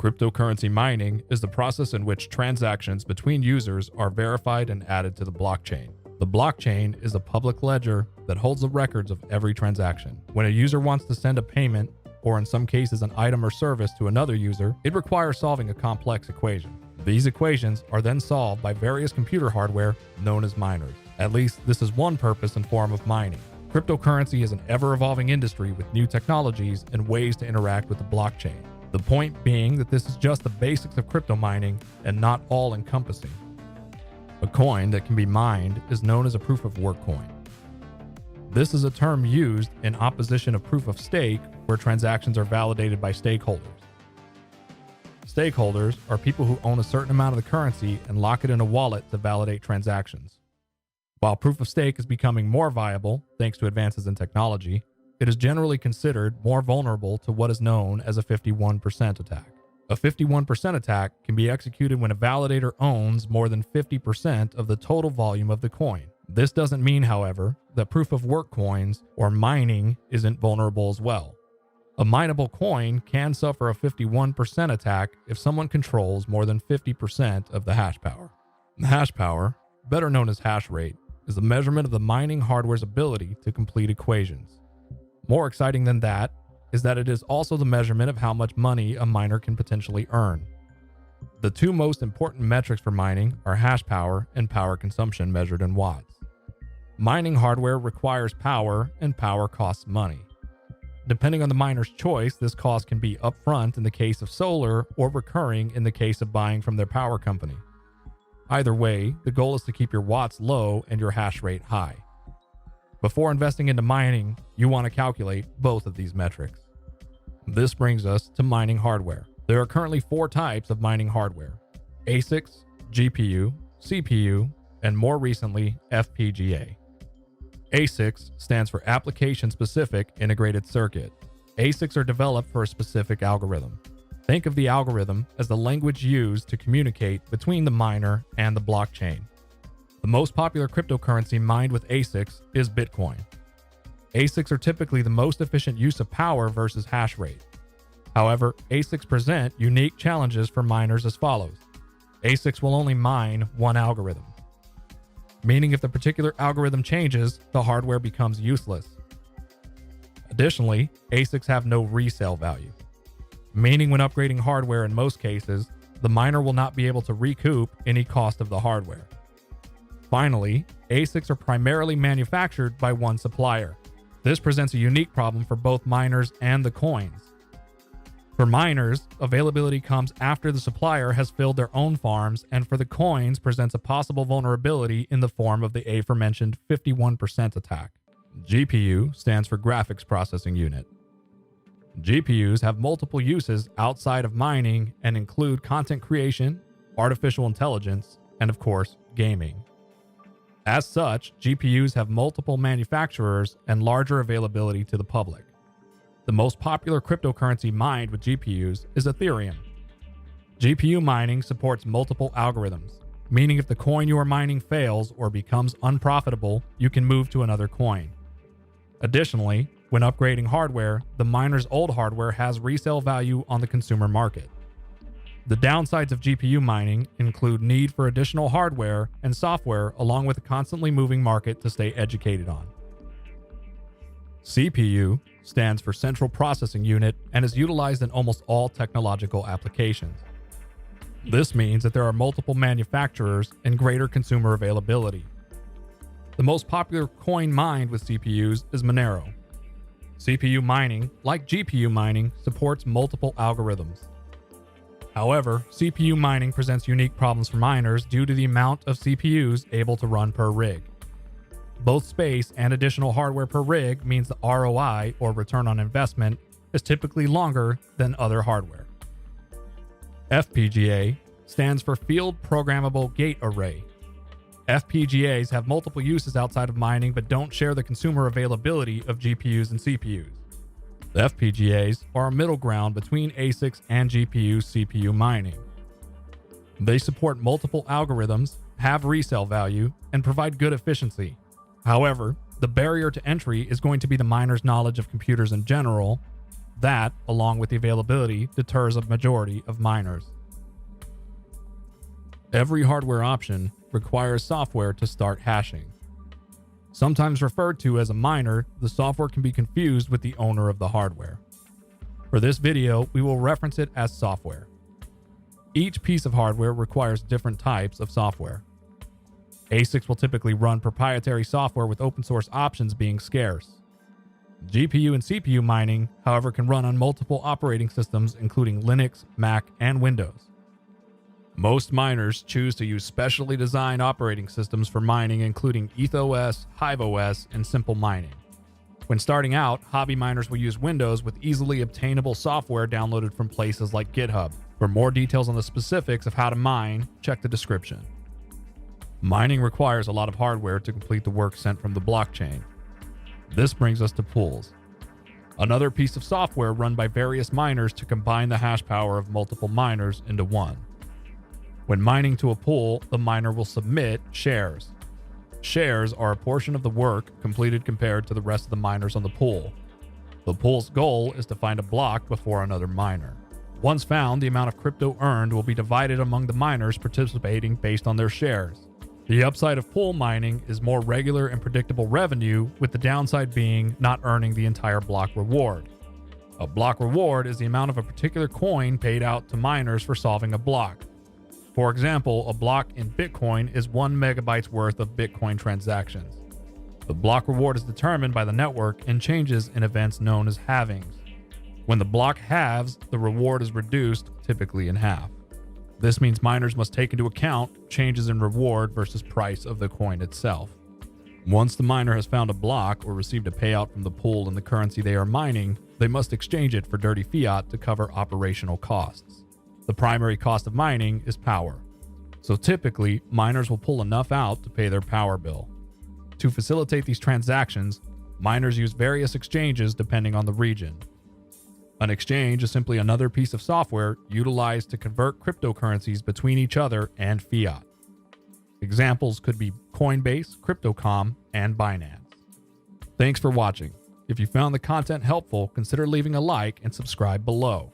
Cryptocurrency mining is the process in which transactions between users are verified and added to the blockchain. The blockchain is a public ledger that holds the records of every transaction. When a user wants to send a payment, or in some cases an item or service to another user, it requires solving a complex equation. These equations are then solved by various computer hardware known as miners. At least this is one purpose and form of mining. Cryptocurrency is an ever-evolving industry with new technologies and ways to interact with the blockchain. The point being that this is just the basics of crypto mining and not all-encompassing. A coin that can be mined is known as a proof-of-work coin. This is a term used in opposition of proof of stake, where transactions are validated by stakeholders. Stakeholders are people who own a certain amount of the currency and lock it in a wallet to validate transactions. While proof of stake is becoming more viable thanks to advances in technology, it is generally considered more vulnerable to what is known as a 51% attack. A 51% attack can be executed when a validator owns more than 50% of the total volume of the coin. This doesn't mean, however, that proof-of-work coins or mining isn't vulnerable as well. A mineable coin can suffer a 51% attack if someone controls more than 50% of the hash power. The hash power, better known as hash rate, is the measurement of the mining hardware's ability to complete equations. More exciting than that is that it is also the measurement of how much money a miner can potentially earn. The two most important metrics for mining are hash power and power consumption measured in watts. Mining hardware requires power, and power costs money. Depending on the miner's choice, this cost can be upfront in the case of solar or recurring in the case of buying from their power company. Either way, the goal is to keep your watts low and your hash rate high. Before investing into mining, you want to calculate both of these metrics. This brings us to mining hardware. There are currently 4 types of mining hardware: ASICs, GPU, CPU, and more recently, FPGA. ASICs stands for Application-Specific Integrated Circuit. ASICs are developed for a specific algorithm. Think of the algorithm as the language used to communicate between the miner and the blockchain. The most popular cryptocurrency mined with ASICs is Bitcoin. ASICs are typically the most efficient use of power versus hash rate. However, ASICs present unique challenges for miners as follows. ASICs will only mine one algorithm, meaning if the particular algorithm changes, the hardware becomes useless. Additionally, ASICs have no resale value, meaning when upgrading hardware in most cases, the miner will not be able to recoup any cost of the hardware. Finally, ASICs are primarily manufactured by one supplier. This presents a unique problem for both miners and the coins. For miners, availability comes after the supplier has filled their own farms, and for the coins presents a possible vulnerability in the form of the aforementioned 51% attack. GPU stands for Graphics Processing Unit. GPUs have multiple uses outside of mining and include content creation, artificial intelligence, and of course, gaming. As such, GPUs have multiple manufacturers and larger availability to the public. The most popular cryptocurrency mined with GPUs is Ethereum. GPU mining supports multiple algorithms, meaning if the coin you are mining fails or becomes unprofitable, you can move to another coin. Additionally, when upgrading hardware, the miner's old hardware has resale value on the consumer market. The downsides of GPU mining include need for additional hardware and software, along with a constantly moving market to stay educated on. CPU stands for Central Processing Unit and is utilized in almost all technological applications. This means that there are multiple manufacturers and greater consumer availability. The most popular coin mined with CPUs is Monero. CPU mining, like GPU mining, supports multiple algorithms. However, CPU mining presents unique problems for miners due to the amount of CPUs able to run per rig. Both space and additional hardware per rig means the ROI, or return on investment, is typically longer than other hardware. FPGA stands for Field Programmable Gate Array. FPGAs have multiple uses outside of mining but don't share the consumer availability of GPUs and CPUs. The FPGAs are a middle ground between ASICs and GPU-CPU mining. They support multiple algorithms, have resale value, and provide good efficiency. However, the barrier to entry is going to be the miner's knowledge of computers in general, That, along with the availability, deters a majority of miners. Every hardware option requires software to start hashing. Sometimes referred to as a miner, the software can be confused with the owner of the hardware. For this video, we will reference it as software. Each piece of hardware requires different types of software. ASICs will typically run proprietary software with open source options being scarce. GPU and CPU mining, however, can run on multiple operating systems including Linux, Mac, and Windows. Most miners choose to use specially designed operating systems for mining including EthOS, HiveOS, and Simple Mining. When starting out, hobby miners will use Windows with easily obtainable software downloaded from places like GitHub. For more details on the specifics of how to mine, check the description. Mining requires a lot of hardware to complete the work sent from the blockchain. This brings us to pools, another piece of software run by various miners to combine the hash power of multiple miners into one. When mining to a pool, the miner will submit shares. Shares are a portion of the work completed compared to the rest of the miners on the pool. The pool's goal is to find a block before another miner. Once found, the amount of crypto earned will be divided among the miners participating based on their shares. The upside of pool mining is more regular and predictable revenue, with the downside being not earning the entire block reward. A block reward is the amount of a particular coin paid out to miners for solving a block. For example, a block in Bitcoin is 1 megabyte's worth of Bitcoin transactions. The block reward is determined by the network and changes in events known as halvings. When the block halves, the reward is reduced, typically in half. This means miners must take into account changes in reward versus price of the coin itself. Once the miner has found a block or received a payout from the pool in the currency they are mining, they must exchange it for dirty fiat to cover operational costs. The primary cost of mining is power. So typically, miners will pull enough out to pay their power bill. To facilitate these transactions, miners use various exchanges depending on the region. An exchange is simply another piece of software utilized to convert cryptocurrencies between each other and fiat. Examples could be Coinbase, Crypto.com, and Binance. Thanks for watching. If you found the content helpful, consider leaving a like and subscribe below.